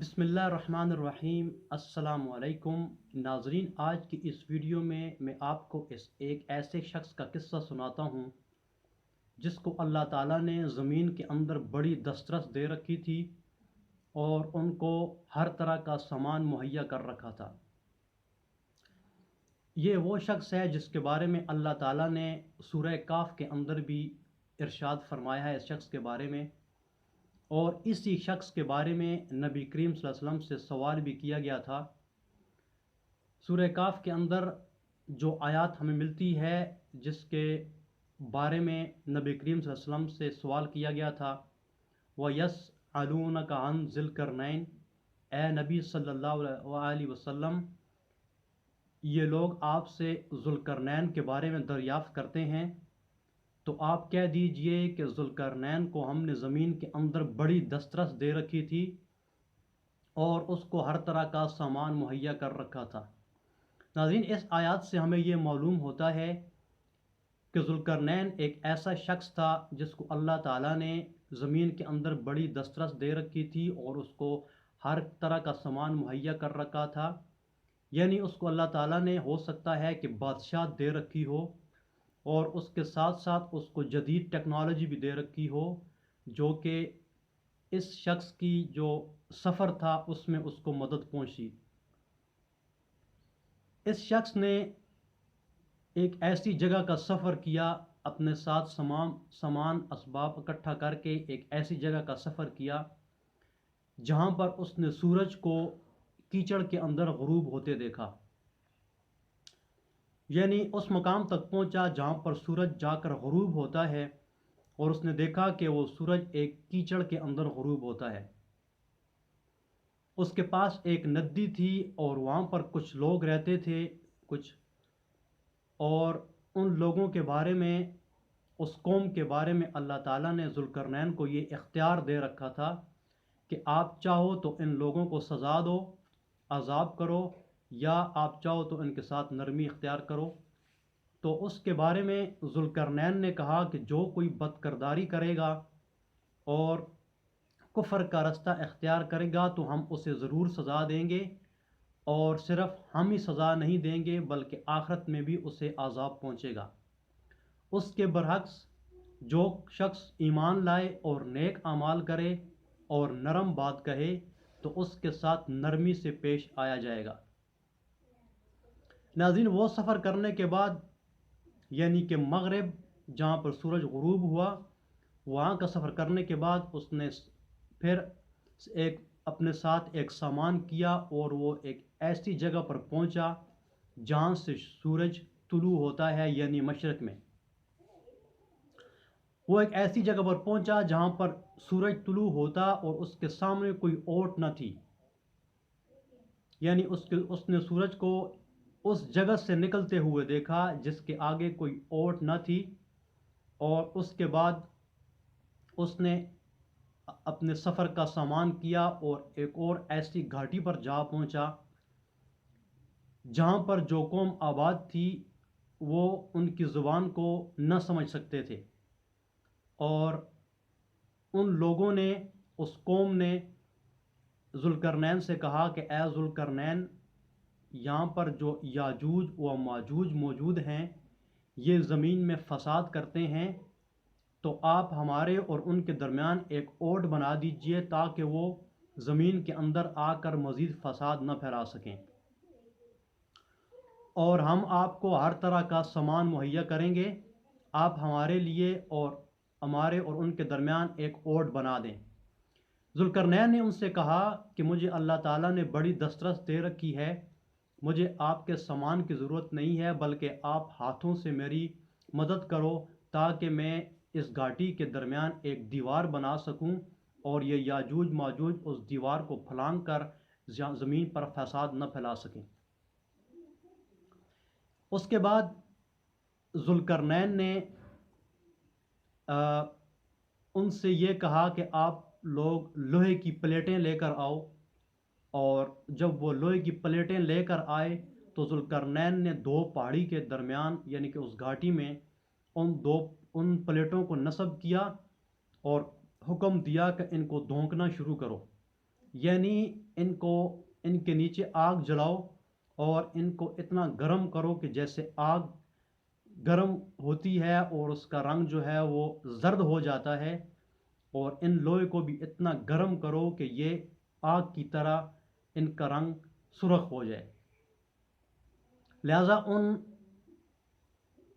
بسم اللہ الرحمن الرحیم۔ السلام علیکم ناظرین، آج کی اس ویڈیو میں آپ کو ایک ایسے شخص کا قصہ سناتا ہوں جس کو اللہ تعالیٰ نے زمین کے اندر بڑی دسترس دے رکھی تھی اور ان کو ہر طرح کا سامان مہیا کر رکھا تھا۔ یہ وہ شخص ہے جس کے بارے میں اللہ تعالیٰ نے سورہ کاف کے اندر بھی ارشاد فرمایا ہے اس شخص کے بارے میں، اور اسی شخص کے بارے میں نبی کریم صلی اللہ علیہ وسلم سے سوال بھی کیا گیا تھا۔ سورہ کاف کے اندر جو آیات ہمیں ملتی ہے جس کے بارے میں نبی کریم صلی اللہ علیہ وسلم سے سوال کیا گیا تھا، وَيَسْأَلُونَكَ عَنْ ذِي الْقَرْنَيْنِ، اے نبی صلی اللہ علیہ وسلم، یہ لوگ آپ سے ذو القرنین کے بارے میں دریافت کرتے ہیں، تو آپ کہہ دیجئے کہ ذو القرنین کو ہم نے زمین کے اندر بڑی دسترس دے رکھی تھی اور اس کو ہر طرح کا سامان مہیا کر رکھا تھا۔ ناظرین، اس آیات سے ہمیں یہ معلوم ہوتا ہے کہ ذو القرنین ایک ایسا شخص تھا جس کو اللہ تعالیٰ نے زمین کے اندر بڑی دسترس دے رکھی تھی اور اس کو ہر طرح کا سامان مہیا کر رکھا تھا۔ یعنی اس کو اللہ تعالیٰ نے ہو سکتا ہے کہ بادشاہ دے رکھی ہو اور اس کے ساتھ ساتھ اس کو جدید ٹیکنالوجی بھی دے رکھی ہو، جو کہ اس شخص کی جو سفر تھا اس میں اس کو مدد پہنچی۔ اس شخص نے ایک ایسی جگہ کا سفر کیا، اپنے ساتھ سامان اسباب اکٹھا کر کے ایک ایسی جگہ کا سفر کیا جہاں پر اس نے سورج کو کیچڑ کے اندر غروب ہوتے دیکھا۔ یعنی اس مقام تک پہنچا جہاں پر سورج جا کر غروب ہوتا ہے، اور اس نے دیکھا کہ وہ سورج ایک کیچڑ کے اندر غروب ہوتا ہے۔ اس کے پاس ایک ندی تھی اور وہاں پر کچھ لوگ رہتے تھے اور ان لوگوں کے بارے میں، اس قوم کے بارے میں اللہ تعالیٰ نے ذو القرنین کو یہ اختیار دے رکھا تھا کہ آپ چاہو تو ان لوگوں کو سزا دو، عذاب کرو، یا آپ چاہو تو ان کے ساتھ نرمی اختیار کرو۔ تو اس کے بارے میں ذو القرنین نے کہا کہ جو کوئی بد کرداری کرے گا اور کفر کا رستہ اختیار کرے گا تو ہم اسے ضرور سزا دیں گے، اور صرف ہم ہی سزا نہیں دیں گے بلکہ آخرت میں بھی اسے عذاب پہنچے گا۔ اس کے برعکس جو شخص ایمان لائے اور نیک اعمال کرے اور نرم بات کہے تو اس کے ساتھ نرمی سے پیش آیا جائے گا۔ ناظرین، وہ سفر کرنے کے بعد، یعنی کہ مغرب جہاں پر سورج غروب ہوا، وہاں کا سفر کرنے کے بعد اس نے پھر اپنے ساتھ ایک سامان کیا اور وہ ایک ایسی جگہ پر پہنچا جہاں سے سورج طلوع ہوتا ہے، یعنی مشرق میں۔ وہ ایک ایسی جگہ پر پہنچا جہاں پر سورج طلوع ہوتا اور اس کے سامنے کوئی اوٹ نہ تھی، یعنی اس نے سورج کو اس جگہ سے نکلتے ہوئے دیکھا جس کے آگے کوئی اوٹ نہ تھی، اور اس کے بعد اس نے اپنے سفر کا سامان کیا اور ایک اور ایسی گھاٹی پر جا پہنچا جہاں پر جو قوم آباد تھی وہ ان کی زبان کو نہ سمجھ سکتے تھے، اور ان لوگوں نے، اس قوم نے ذو القرنین سے کہا کہ اے ذو القرنین، یہاں پر جو یاجوج و ماجوج موجود ہیں یہ زمین میں فساد کرتے ہیں، تو آپ ہمارے اور ان کے درمیان ایک اوٹ بنا دیجئے تاکہ وہ زمین کے اندر آ کر مزید فساد نہ پھیلا سکیں، اور ہم آپ کو ہر طرح کا سامان مہیا کریں گے، آپ ہمارے لیے اور ہمارے اور ان کے درمیان ایک اوٹ بنا دیں۔ ذو القرنین نے ان سے کہا کہ مجھے اللہ تعالیٰ نے بڑی دسترس دے رکھی ہے، مجھے آپ کے سامان کی ضرورت نہیں ہے، بلکہ آپ ہاتھوں سے میری مدد کرو تاکہ میں اس گھاٹی کے درمیان ایک دیوار بنا سکوں اور یہ یاجوج ماجوج اس دیوار کو پھلانگ کر زمین پر فساد نہ پھیلا سکیں۔ اس کے بعد ذو القرنین نے ان سے یہ کہا کہ آپ لوگ لوہے کی پلیٹیں لے کر آؤ، اور جب وہ لوہے کی پلیٹیں لے کر آئے تو ذو القرنین نے دو پہاڑی کے درمیان، یعنی کہ اس گھاٹی میں، ان پلیٹوں کو نصب کیا اور حکم دیا کہ ان کو دھونکنا شروع کرو، यानी इनको इनके नीचे आग जलाओ और इनको इतना गर्म करो कि जैसे आग गर्म होती है और उसका रंग जो है वो जर्द हो जाता है, और इन लोहे को भी इतना गर्म करो कि ये आग की तरह इनका रंग सुर्ख हो जाए। लिहाजा उन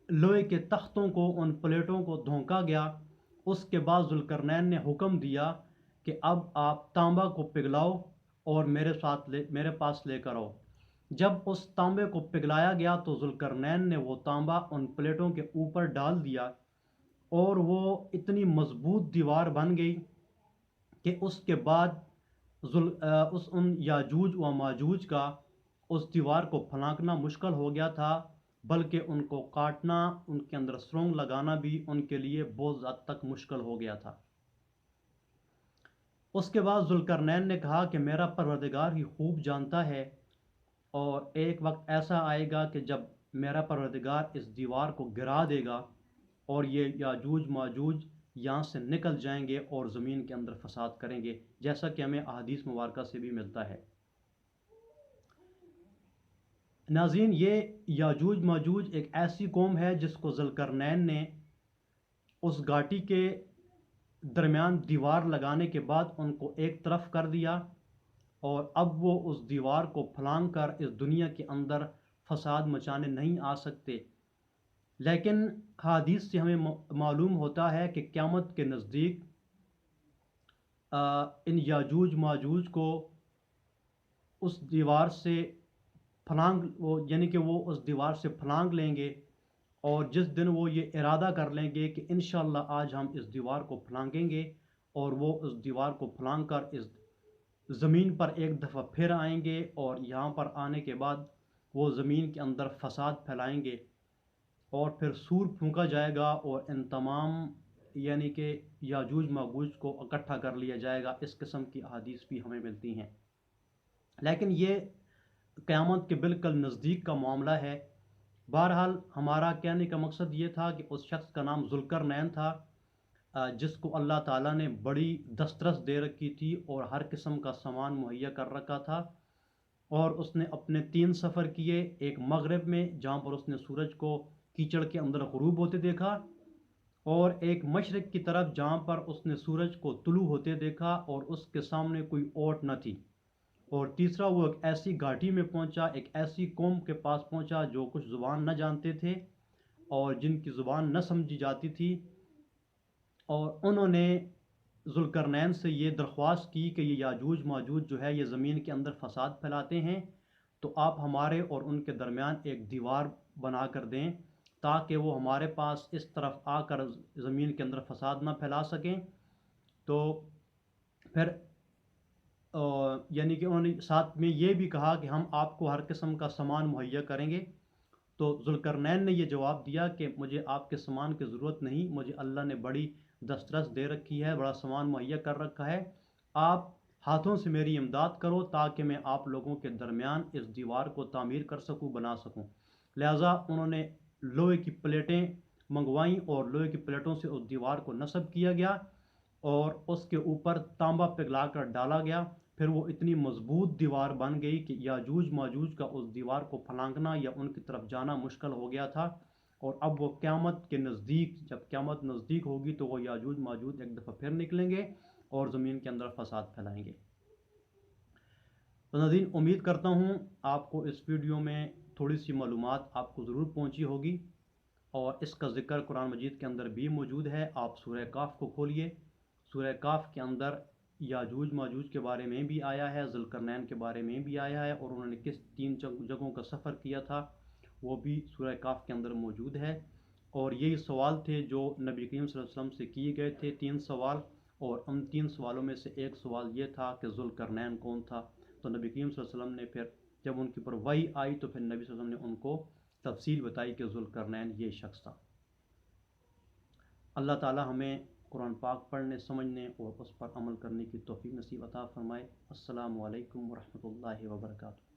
लोहे के तख्तों को, उन प्लेटों को धोंका गया। उसके बाद जुल्करनैन ने हुक्म दिया कि अब आप तांबा को पिघलाओ और मेरे पास लेकर आओ। जब उस तांबे को पिघलाया गया तो जुल्करनैन ने वो तांबा उन प्लेटों के ऊपर डाल दिया और वो इतनी मजबूत दीवार बन गई कि उसके बाद उस उन याजूज व माजूज का उस दीवार को फलांकना मुश्किल हो गया था, बल्कि उनको काटना, उनके अंदर सुरंग लगाना भी उनके लिए बहुत ज़्यादा तक मुश्किल हो गया था। उसके बाद जुल्करनैन ने कहा कि मेरा परवरदिगार ही खूब जानता है, और एक वक्त ऐसा आएगा कि जब मेरा परवरदिगार इस दीवार को गिरा देगा और ये याजूज माजूज यहाँ से निकल जाएंगे और ज़मीन के अंदर फसाद करेंगे, जैसा कि हमें अहादीस मुबारका से भी मिलता है। नाज़रीन, ये याजूज माजूज एक ऐसी कौम है जिसको ज़ुल्करनैन ने उस घाटी के दरमियान दीवार लगाने के बाद उनको एक तरफ कर दिया, और अब वो उस दीवार को फलांग कर इस दुनिया के अंदर फसाद मचाने नहीं आ सकते। लेकिन हदीस से हमें मालूम होता है कि क़यामत के नज़दीक इन याजूज माजूज को उस दीवार से यानी कि वो उस दीवार से फलांग लेंगे, और जिस दिन वो ये इरादा कर लेंगे कि इंशाअल्लाह आज हम इस दीवार को फलांगेंगे, और वो उस दीवार को फलांग कर इस ज़मीन पर एक दफ़ा फिर आएंगे, और यहाँ पर आने के बाद वो ज़मीन के अंदर फसाद फैलाएंगे, और फिर सूर फूंका जाएगा और इन तमाम यानी कि याजूज माजूज को इकट्ठा कर लिया जाएगा। इस किस्म की अहादीस भी हमें मिलती हैं। लेकिन ये क़यामत के बिल्कुल नज़दीक का मामला है। बहरहाल हमारा कहने का मकसद ये था कि उस शख्स का नाम ज़ुल्करनैन था, जिसको अल्लाह ताला ने बड़ी दस्तरस दे रखी थी और हर किस्म का सामान मुहैया कर रखा था, और उसने अपने 3 सफ़र किए। एक मगरिब में, जहाँ पर उसने सूरज को कीचड़ के अंदर ग़ुरूब होते देखा, और एक मशरिक़ की तरफ जहाँ पर उसने सूरज को तुलू होते देखा और उसके सामने कोई ओट न थी। और तीसरा, वो एक ऐसी घाटी में पहुँचा, एक ऐसी कौम के पास पहुँचा जो कुछ ज़ुबान न जानते थे और जिनकी ज़ुबान न समझी जाती थी, और उन्होंने ज़ुल्करनैन से ये दरख्वास्त की कि ये याजूज माजूज जो है ये ज़मीन के अंदर फसाद फैलाते हैं, तो आप हमारे और उनके दरमियान एक दीवार बना कर दें ताकि वो हमारे पास इस तरफ आकर ज़मीन के अंदर फसाद ना फैला सकें। तो फिर यानी कि उन्होंने साथ में ये भी कहा कि हम आपको हर किस्म का सामान मुहैया करेंगे। तो ज़ुल्करनैन ने ये जवाब दिया कि मुझे आपके सामान की ज़रूरत नहीं, मुझे अल्लाह ने बड़ी दस्तरस दे रखी है, बड़ा सामान मुहैया कर रखा है। आप हाथों से मेरी इमदाद करो ताकि मैं आप लोगों के दरमियान इस दीवार को तामीर कर सकूं, बना सकूं। लिहाजा उन्होंने लोहे की प्लेटें मंगवाईं और लोहे की प्लेटों से उस दीवार को नस्ब किया गया और उसके ऊपर तांबा पिघला कर डाला गया। फिर वो इतनी मजबूत दीवार बन गई कि याजूज माजूज का उस दीवार को फलांगना या उनकी तरफ जाना मुश्किल हो गया था। और अब वो क़यामत के नज़दीक, जब क़यामत नज़दीक होगी तो वो याजूज माजूज एक दफ़ा फिर निकलेंगे और ज़मीन के अंदर फसाद फैलाएंगे। तो नाज़रीन, उम्मीद करता हूँ आपको इस वीडियो में थोड़ी सी मालूमात आपको ज़रूर पहुँची होगी, और इसका ज़िक्र कुरान मजीद के अंदर भी मौजूद है। आप सूरह काफ को खोलिए, सूरह काफ के अंदर याजूज माजूज के बारे में भी आया है, ज़ुल्करनैन के बारे में भी आया है, और उन्होंने किस 3 जगहों का सफ़र किया था वो भी सूरह काफ के अंदर मौजूद है। और यही सवाल थे जो नबी करीम सल्लल्लाहु अलैहि वसल्लम से किए गए थे, 3 सवाल, और उन 3 सवालों में से एक सवाल ये था कि ज़ुल्करनैन कौन था। तो नबी करीम सल्लल्लाहु अलैहि वसल्लम ने फिर जब उनके ऊपर वही आई तो फिर नबी सल्लल्लाहु अलैहि वसल्लम ने उनको तफसील बताई कि ज़ुल्करनैन ये शख्स था। अल्लाह ताला हमें कुरान पाक पढ़ने, समझने और उस पर अमल करने की तौफीक नसीब अता फ़रमाए। अस्सलामु अलैकुम व रहमतुल्लाहि व बरकातुहू।